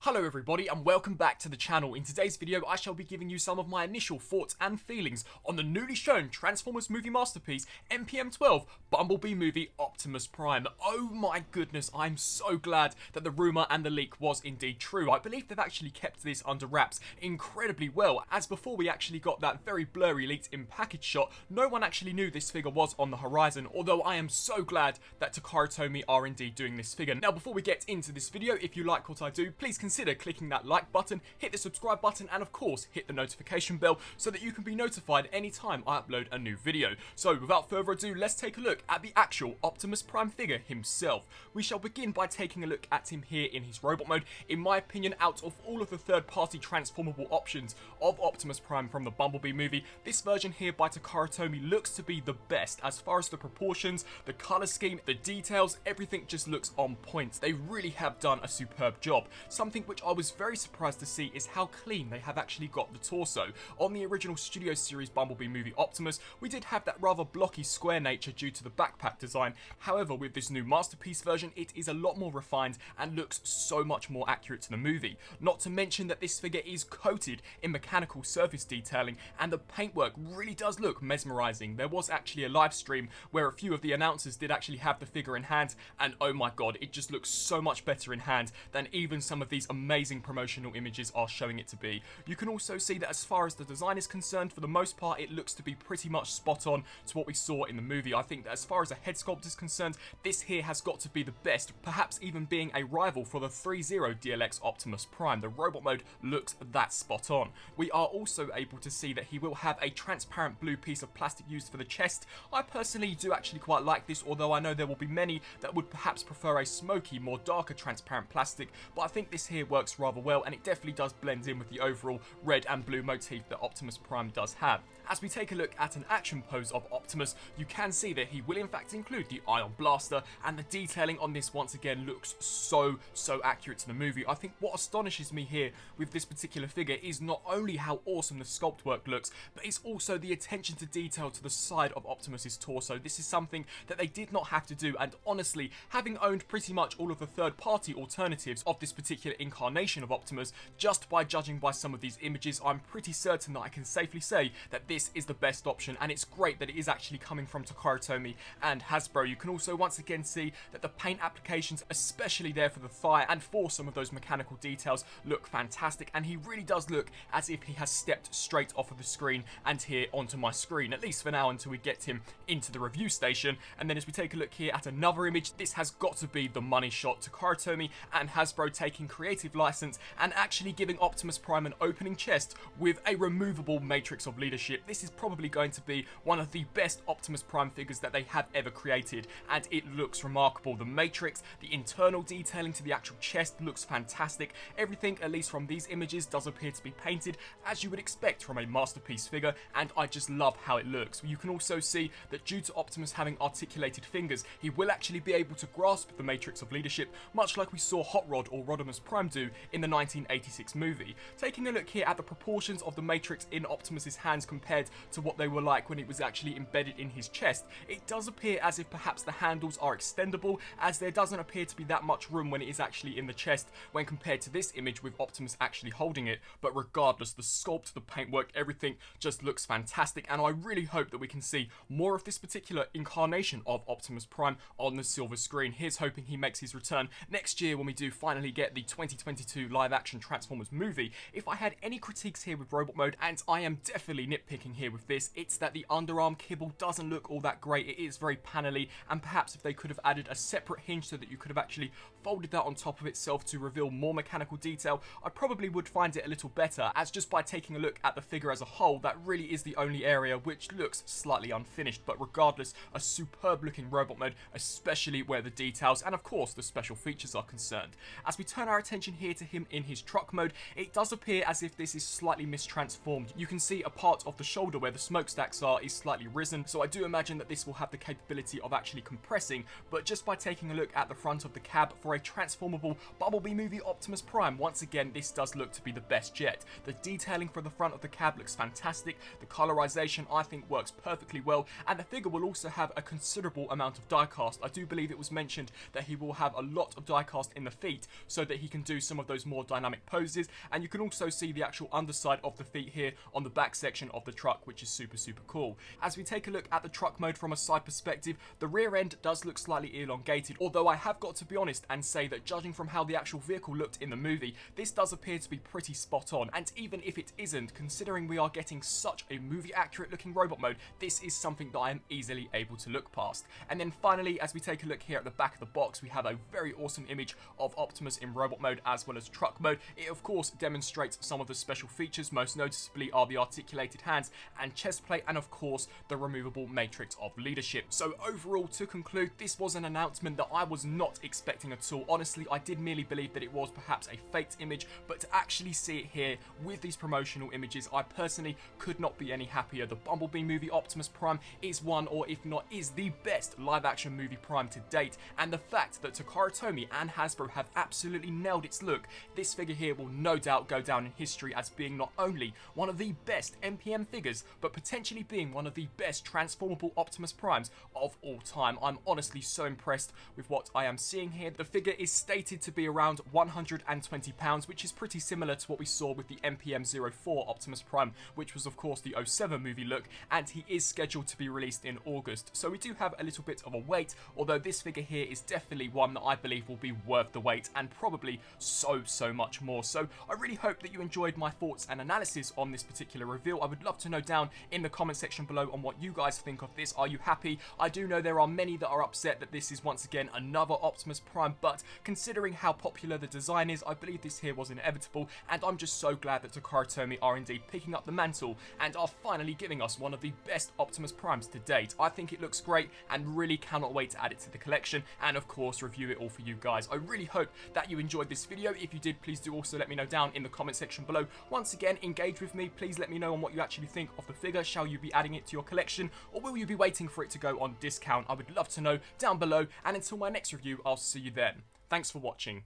Hello everybody and welcome back to the channel. In today's video I shall be giving you some of my initial thoughts and feelings on the newly shown Transformers movie masterpiece MPM 12 Bumblebee movie Optimus Prime. Oh my goodness, I'm so glad that the rumour and the leak was indeed true. I believe they've actually kept this under wraps incredibly well, as before we actually got that very blurry leaked in package shot, no one actually knew this figure was on the horizon, although I am so glad that Takara Tomy are indeed doing this figure. Now before we get into this video, if you like what I do, please consider clicking that like button, hit the subscribe button, and of course hit the notification bell so that you can be notified anytime I upload a new video. So without further ado, let's take a look at the actual Optimus Prime figure himself. We shall begin by taking a look at him here in his robot mode. In my opinion, out of all of the third-party transformable options of Optimus Prime from the Bumblebee movie, this version here by Takara Tomy looks to be the best as far as the proportions, the colour scheme, the details, everything just looks on point. They really have done a superb job. Something which I was very surprised to see is how clean they have actually got the torso. On the original Studio Series Bumblebee movie Optimus, we did have that rather blocky square nature due to the backpack design. However, with this new masterpiece version, it is a lot more refined and looks so much more accurate to the movie. Not to mention that this figure is coated in mechanical surface detailing, and the paintwork really does look mesmerizing. There was actually a live stream where a few of the announcers did actually have the figure in hand, and oh my god, it just looks so much better in hand than even some of these amazing promotional images are showing it to be. You can also see that as far as the design is concerned, for the most part it looks to be pretty much spot on to what we saw in the movie. I think that as far as a head sculpt is concerned, this here has got to be the best, perhaps even being a rival for the 3.0 DLX Optimus Prime. The robot mode looks that spot on. We are also able to see that he will have a transparent blue piece of plastic used for the chest. I personally do actually quite like this, although I know there will be many that would perhaps prefer a smoky, more darker transparent plastic, but I think this here works rather well, and it definitely does blend in with the overall red and blue motif that Optimus Prime does have. As we take a look at an action pose of Optimus, you can see that he will in fact include the ion blaster, and the detailing on this once again looks so accurate to the movie. I think what astonishes me here with this particular figure is not only how awesome the sculpt work looks, but it's also the attention to detail to the side of Optimus's torso. This is something that they did not have to do, and honestly, having owned pretty much all of the third-party alternatives of this particular incarnation of Optimus, just by judging by some of these images, I'm pretty certain that I can safely say that this is the best option, and it's great that it is actually coming from Takara Tomy and Hasbro. You can also once again see that the paint applications, especially there for the thigh and for some of those mechanical details, look fantastic, and he really does look as if he has stepped straight off of the screen and here onto my screen, at least for now until we get him into the review station. And then as we take a look here at another image, this has got to be the money shot. Takara Tomy and Hasbro taking creative license and actually giving Optimus Prime an opening chest with a removable matrix of leadership. This is probably going to be one of the best Optimus Prime figures that they have ever created, and it looks remarkable. The matrix, the internal detailing to the actual chest looks fantastic. Everything, at least from these images, does appear to be painted as you would expect from a masterpiece figure, and I just love how it looks. You can also see that due to Optimus having articulated fingers, he will actually be able to grasp the matrix of leadership, much like we saw Hot Rod or Rodimus Prime do in the 1986 movie. Taking a look here at the proportions of the matrix in Optimus's hands compared to what they were like when it was actually embedded in his chest, it does appear as if perhaps the handles are extendable, as there doesn't appear to be that much room when it is actually in the chest when compared to this image with Optimus actually holding it. But regardless, the sculpt, the paintwork, everything just looks fantastic, and I really hope that we can see more of this particular incarnation of Optimus Prime on the silver screen. Here's hoping he makes his return next year when we do finally get the 2022 live-action Transformers movie. If I had any critiques here with robot mode, and I am definitely nitpicking here with this, it's that the underarm kibble doesn't look all that great. It is very panelly, and perhaps if they could have added a separate hinge so that you could have actually folded that on top of itself to reveal more mechanical detail, I probably would find it a little better, as just by taking a look at the figure as a whole, that really is the only area which looks slightly unfinished. But regardless, a superb looking robot mode, especially where the details and of course the special features are concerned. As we turn our attention here to him in his truck mode, it does appear as if this is slightly mistransformed. You can see a part of the shoulder where the smokestacks are is slightly risen, so I do imagine that this will have the capability of actually compressing, but just by taking a look at the front of the cab, for for a transformable Bumblebee movie Optimus Prime. Once again, this does look to be the best yet. The detailing for the front of the cab looks fantastic, the colorization I think works perfectly well, and the figure will also have a considerable amount of diecast. I do believe it was mentioned that he will have a lot of diecast in the feet so that he can do some of those more dynamic poses, and you can also see the actual underside of the feet here on the back section of the truck, which is super cool. As we take a look at the truck mode from a side perspective, the rear end does look slightly elongated, although I have got to be honest and say that judging from how the actual vehicle looked in the movie, this does appear to be pretty spot on, and even if it isn't, considering we are getting such a movie accurate looking robot mode, this is something that I am easily able to look past. And then finally, as we take a look here at the back of the box, we have a very awesome image of Optimus in robot mode as well as truck mode. It of course demonstrates some of the special features, most noticeably are the articulated hands and chest plate, and of course the removable matrix of leadership. So overall, to conclude, this was an announcement that I was not expecting at all. Honestly, I did merely believe that it was perhaps a faked image, but to actually see it here with these promotional images, I personally could not be any happier. The Bumblebee movie Optimus Prime is one, or if not is the best live action movie Prime to date, and the fact that Takara Tomy and Hasbro have absolutely nailed its look, this figure here will no doubt go down in history as being not only one of the best MPM figures, but potentially being one of the best transformable Optimus Primes of all time. I'm honestly so impressed with what I am seeing here. The figure is stated to be around £120, which is pretty similar to what we saw with the MPM 04 Optimus Prime, which was of course the 07 movie look, and he is scheduled to be released in August. So we do have a little bit of a wait, although this figure here is definitely one that I believe will be worth the wait, and probably so much more. So I really hope that you enjoyed my thoughts and analysis on this particular reveal. I would love to know down in the comment section below on what you guys think of this. Are you happy? I do know there are many that are upset that this is once again another Optimus Prime, but considering how popular the design is, I believe this here was inevitable, and I'm just so glad that Takara Tomy are indeed picking up the mantle and are finally giving us one of the best Optimus Primes to date. I think it looks great and really cannot wait to add it to the collection and of course review it all for you guys. I really hope that you enjoyed this video. If you did, please do also let me know down in the comment section below. Once again, engage with me. Please let me know on what you actually think of the figure. Shall you be adding it to your collection, or will you be waiting for it to go on discount? I would love to know down below, and until my next review, I'll see you then. Thanks for watching.